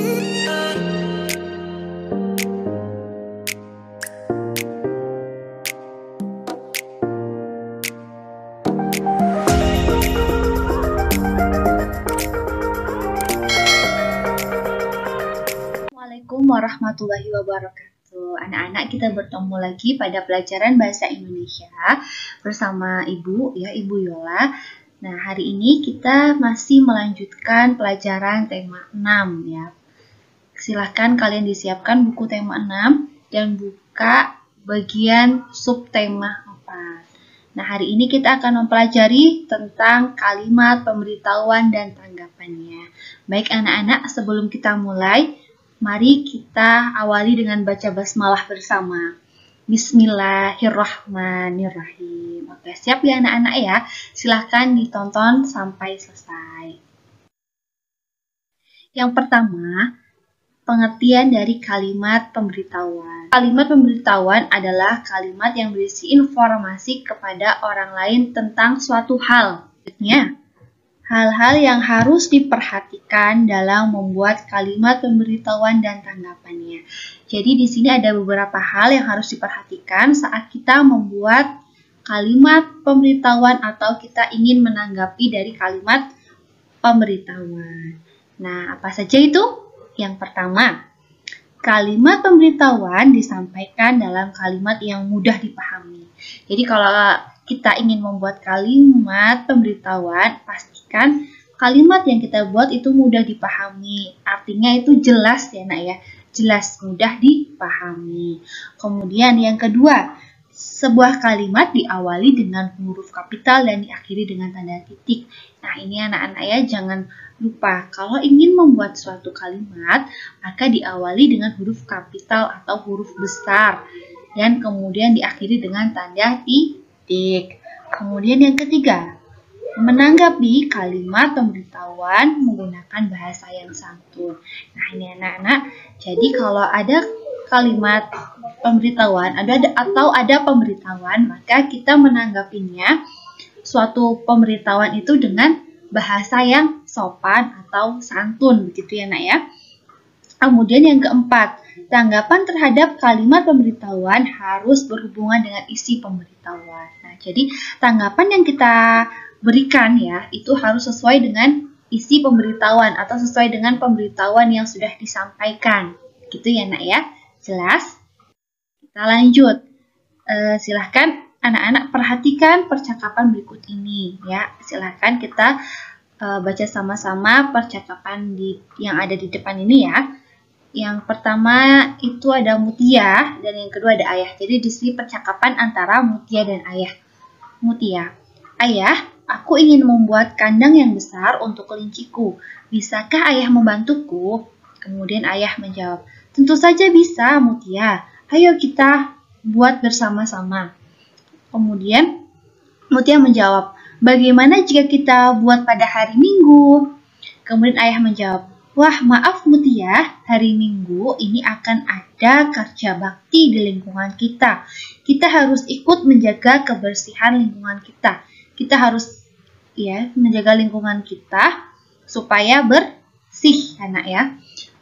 Assalamualaikum warahmatullahi wabarakatuh. Anak-anak, kita bertemu lagi pada pelajaran Bahasa Indonesia bersama Ibu Yola. Nah, hari ini kita masih melanjutkan pelajaran tema 6 ya. Silahkan kalian disiapkan buku tema 6 dan buka bagian subtema 4. Nah, hari ini kita akan mempelajari tentang kalimat pemberitahuan dan tanggapannya. Baik anak-anak, sebelum kita mulai, mari kita awali dengan baca basmalah bersama. Bismillahirrahmanirrahim. Oke, siap ya anak-anak ya? Silahkan ditonton sampai selesai. Yang pertama, pengertian dari kalimat pemberitahuan. Kalimat pemberitahuan adalah kalimat yang berisi informasi kepada orang lain tentang suatu hal. Maksudnya, hal-hal yang harus diperhatikan dalam membuat kalimat pemberitahuan dan tanggapannya. Jadi di sini ada beberapa hal yang harus diperhatikan saat kita membuat kalimat pemberitahuan atau kita ingin menanggapi dari kalimat pemberitahuan. Nah, apa saja itu? Yang pertama, kalimat pemberitahuan disampaikan dalam kalimat yang mudah dipahami. Jadi kalau kita ingin membuat kalimat pemberitahuan, pastikan kalimat yang kita buat itu mudah dipahami. Artinya itu jelas ya nak ya, jelas, mudah dipahami. Kemudian yang kedua, sebuah kalimat diawali dengan huruf kapital dan diakhiri dengan tanda titik. Nah ini anak-anak ya, jangan lupa kalau ingin membuat suatu kalimat, maka diawali dengan huruf kapital atau huruf besar dan kemudian diakhiri dengan tanda titik. Kemudian yang ketiga, menanggapi kalimat pemberitahuan menggunakan bahasa yang santun. Nah ini anak-anak, jadi kalau ada kalimat pemberitahuan atau ada pemberitahuan, maka kita menanggapinya suatu pemberitahuan itu dengan bahasa yang sopan atau santun, begitu ya nak ya. Kemudian yang keempat, tanggapan terhadap kalimat pemberitahuan harus berhubungan dengan isi pemberitahuan. Nah, jadi tanggapan yang kita berikan ya, itu harus sesuai dengan isi pemberitahuan atau sesuai dengan pemberitahuan yang sudah disampaikan. Gitu ya nak ya, jelas? Kita lanjut. Silahkan anak-anak perhatikan percakapan berikut ini ya. Silahkan kita baca sama-sama percakapan yang ada di depan ini ya. Yang pertama itu ada Mutia dan yang kedua ada Ayah. Jadi di sini percakapan antara Mutia dan Ayah. Mutia, Ayah, aku ingin membuat kandang yang besar untuk kelinciku. Bisakah Ayah membantuku? Kemudian Ayah menjawab, tentu saja bisa Mutia. Ayo kita buat bersama-sama. Kemudian Mutia menjawab, bagaimana jika kita buat pada hari Minggu? Kemudian Ayah menjawab, wah maaf Mutia, hari Minggu ini akan ada kerja bakti di lingkungan kita. Kita harus ikut menjaga kebersihan lingkungan kita. Kita harus ya menjaga lingkungan kita supaya bersih anak ya.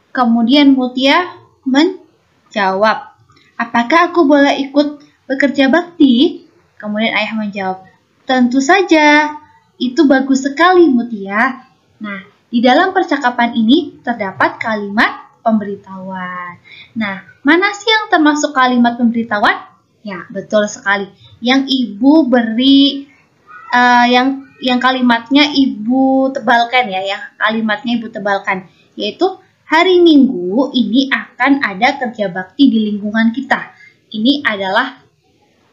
Kemudian Mutia menjawab, apakah aku boleh ikut bekerja bakti? Kemudian Ayah menjawab, tentu saja, itu bagus sekali Mutia. Nah, di dalam percakapan ini terdapat kalimat pemberitahuan. Nah, mana sih yang termasuk kalimat pemberitahuan? Ya, betul sekali. Yang Ibu beri, yang kalimatnya Ibu tebalkan ya, yang kalimatnya Ibu tebalkan, yaitu hari Minggu ini akan ada kerja bakti di lingkungan kita. Ini adalah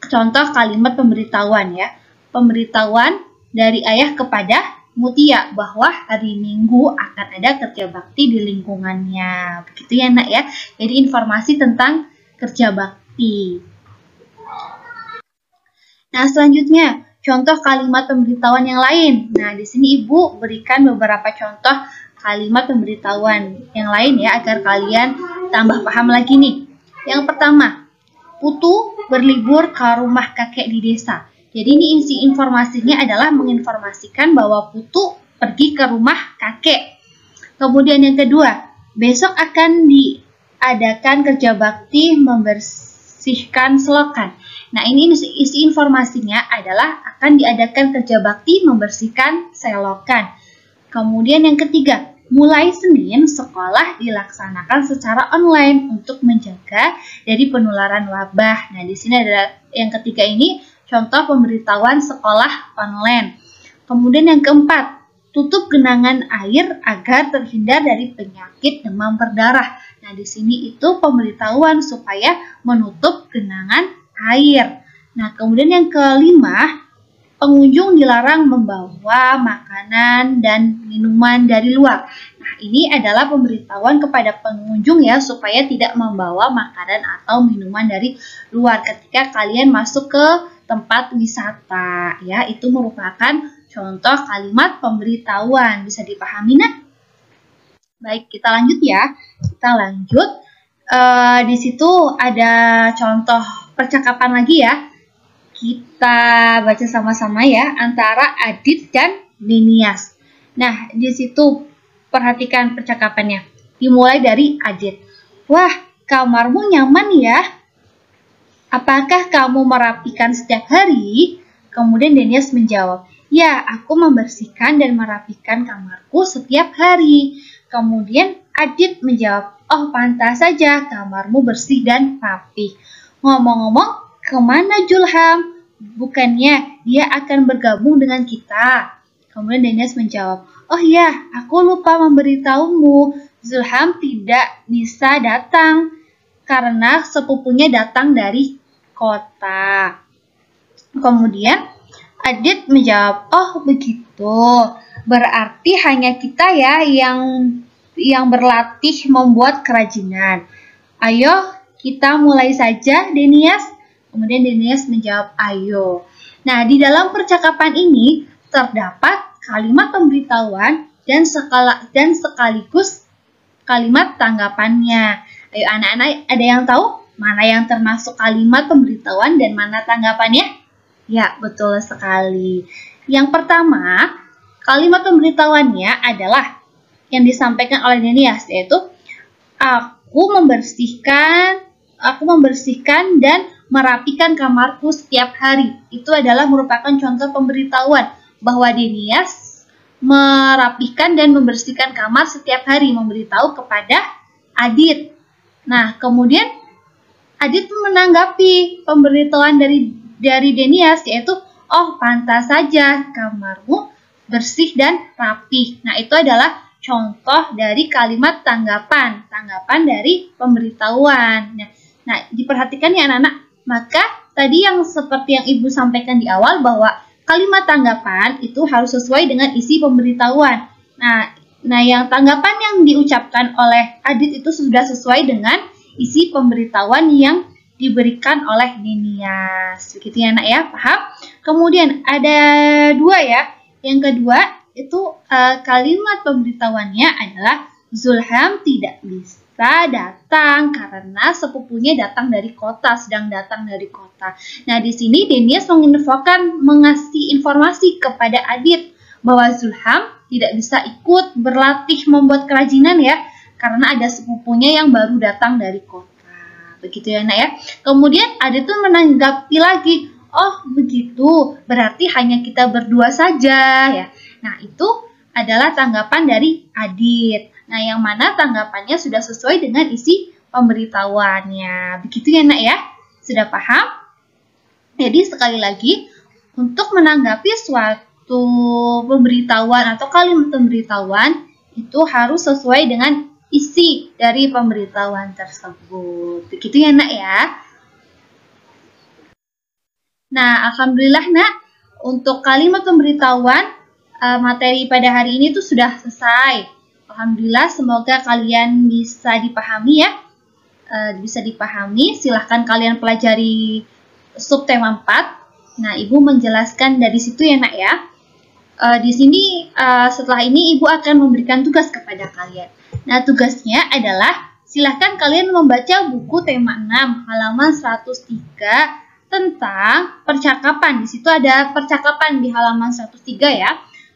contoh kalimat pemberitahuan ya. Pemberitahuan dari Ayah kepada Mutia bahwa hari Minggu akan ada kerja bakti di lingkungannya. Begitu ya nak ya. Jadi informasi tentang kerja bakti. Nah selanjutnya contoh kalimat pemberitahuan yang lain. Nah di sini Ibu berikan beberapa contoh kalimat pemberitahuan yang lain ya agar kalian tambah paham lagi nih. Yang pertama, Putu berlibur ke rumah kakek di desa. Jadi ini isi informasinya adalah menginformasikan bahwa Putu pergi ke rumah kakek. Kemudian yang kedua, besok akan diadakan kerja bakti membersihkan selokan. Nah, ini isi informasinya adalah akan diadakan kerja bakti membersihkan selokan. Kemudian yang ketiga, mulai Senin sekolah dilaksanakan secara online untuk menjaga dari penularan wabah. Nah, di sini adalah yang ketiga ini contoh pemberitahuan sekolah online. Kemudian yang keempat, tutup genangan air agar terhindar dari penyakit demam berdarah. Nah, di sini itu pemberitahuan supaya menutup genangan air. Nah, kemudian yang kelima, pengunjung dilarang membawa makanan dan minuman dari luar. Nah, ini adalah pemberitahuan kepada pengunjung ya, supaya tidak membawa makanan atau minuman dari luar ketika kalian masuk ke tempat wisata. Ya, itu merupakan contoh kalimat pemberitahuan. Bisa dipahami, nak? Baik, kita lanjut ya. Kita lanjut. Di situ ada contoh percakapan lagi ya. Kita baca sama-sama ya, antara Adit dan Denias. Nah, di situ perhatikan percakapannya. Dimulai dari Adit. Wah, kamarmu nyaman ya? Apakah kamu merapikan setiap hari? Kemudian Denias menjawab, ya, aku membersihkan dan merapikan kamarku setiap hari. Kemudian Adit menjawab, oh pantas saja kamarmu bersih dan rapi. Ngomong-ngomong, kemana Julham? Bukannya dia akan bergabung dengan kita? Kemudian Denias menjawab, oh ya, aku lupa memberitahumu. Julham tidak bisa datang karena sepupunya datang dari kota. Kemudian Adit menjawab, oh begitu, berarti hanya kita ya yang berlatih membuat kerajinan. Ayo kita mulai saja, Denias. Kemudian Denias menjawab, ayo. Nah, di dalam percakapan ini terdapat kalimat pemberitahuan dan sekaligus kalimat tanggapannya. Ayo anak-anak, ada yang tahu mana yang termasuk kalimat pemberitahuan dan mana tanggapannya? Ya, betul sekali. Yang pertama, kalimat pemberitahuannya adalah yang disampaikan oleh Denias, yaitu aku membersihkan dan merapikan kamarku setiap hari. Itu adalah merupakan contoh pemberitahuan bahwa Denias merapikan dan membersihkan kamar setiap hari, memberitahu kepada Adit. Nah, kemudian Adit menanggapi pemberitahuan dari Denias, yaitu, oh pantas saja kamarmu bersih dan rapi. Nah, itu adalah contoh dari kalimat tanggapan dari pemberitahuan. Nah, diperhatikan ya anak-anak. Maka tadi yang seperti yang Ibu sampaikan di awal bahwa kalimat tanggapan itu harus sesuai dengan isi pemberitahuan. Nah, yang tanggapan yang diucapkan oleh Adit itu sudah sesuai dengan isi pemberitahuan yang diberikan oleh Denias. Begitu ya anak ya, paham? Kemudian ada dua ya. Yang kedua itu kalimat pemberitahuannya adalah Julham tidak bisa datang karena sepupunya sedang datang dari kota. Nah, di sini Denias mengasih informasi kepada Adit bahwa Julham tidak bisa ikut berlatih membuat kerajinan ya, karena ada sepupunya yang baru datang dari kota. Begitu ya nak ya. Kemudian Adit tuh menanggapi lagi, oh begitu, berarti hanya kita berdua saja ya. Nah, itu adalah tanggapan dari Adit. Nah, yang mana tanggapannya sudah sesuai dengan isi pemberitahuannya. Begitu ya nak ya. Sudah paham? Jadi sekali lagi, untuk menanggapi suatu pemberitahuan atau kalimat pemberitahuan itu harus sesuai dengan isi dari pemberitahuan tersebut. Begitu ya nak ya. Nah, alhamdulillah nak, untuk kalimat pemberitahuan materi pada hari ini tuh sudah selesai. Alhamdulillah, semoga kalian bisa dipahami ya. Bisa dipahami, silahkan kalian pelajari subtema 4. Nah, Ibu menjelaskan dari situ ya nak ya. Di sini setelah ini Ibu akan memberikan tugas kepada kalian. Nah, tugasnya adalah silahkan kalian membaca buku tema 6 halaman 103 tentang percakapan. Di situ ada percakapan di halaman 103 ya.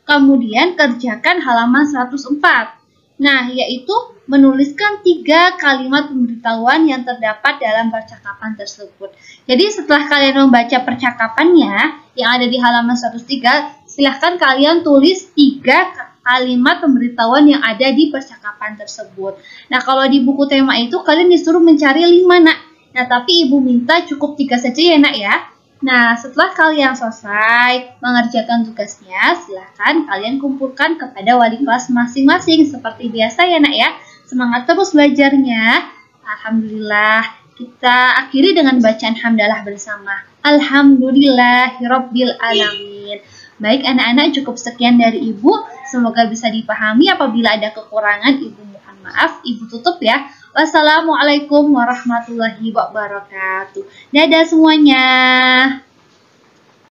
Kemudian kerjakan halaman 104. Nah, yaitu menuliskan 3 kalimat pemberitahuan yang terdapat dalam percakapan tersebut. Jadi setelah kalian membaca percakapannya yang ada di halaman 103, silahkan kalian tulis 3 kalimat pemberitahuan yang ada di percakapan tersebut. Nah, kalau di buku tema itu kalian disuruh mencari 5, nak. Nah, tapi ibu minta cukup 3 saja ya, nak ya. Nah, setelah kalian selesai mengerjakan tugasnya, silahkan kalian kumpulkan kepada wali kelas masing-masing. Seperti biasa ya, nak ya. Semangat terus belajarnya. Alhamdulillah, kita akhiri dengan bacaan hamdalah bersama. Alhamdulillahirabbil alamin. Baik anak-anak, cukup sekian dari Ibu. Semoga bisa dipahami. Apabila ada kekurangan, Ibu mohon maaf. Ibu tutup ya. Wassalamualaikum warahmatullahi wabarakatuh. Dadah semuanya.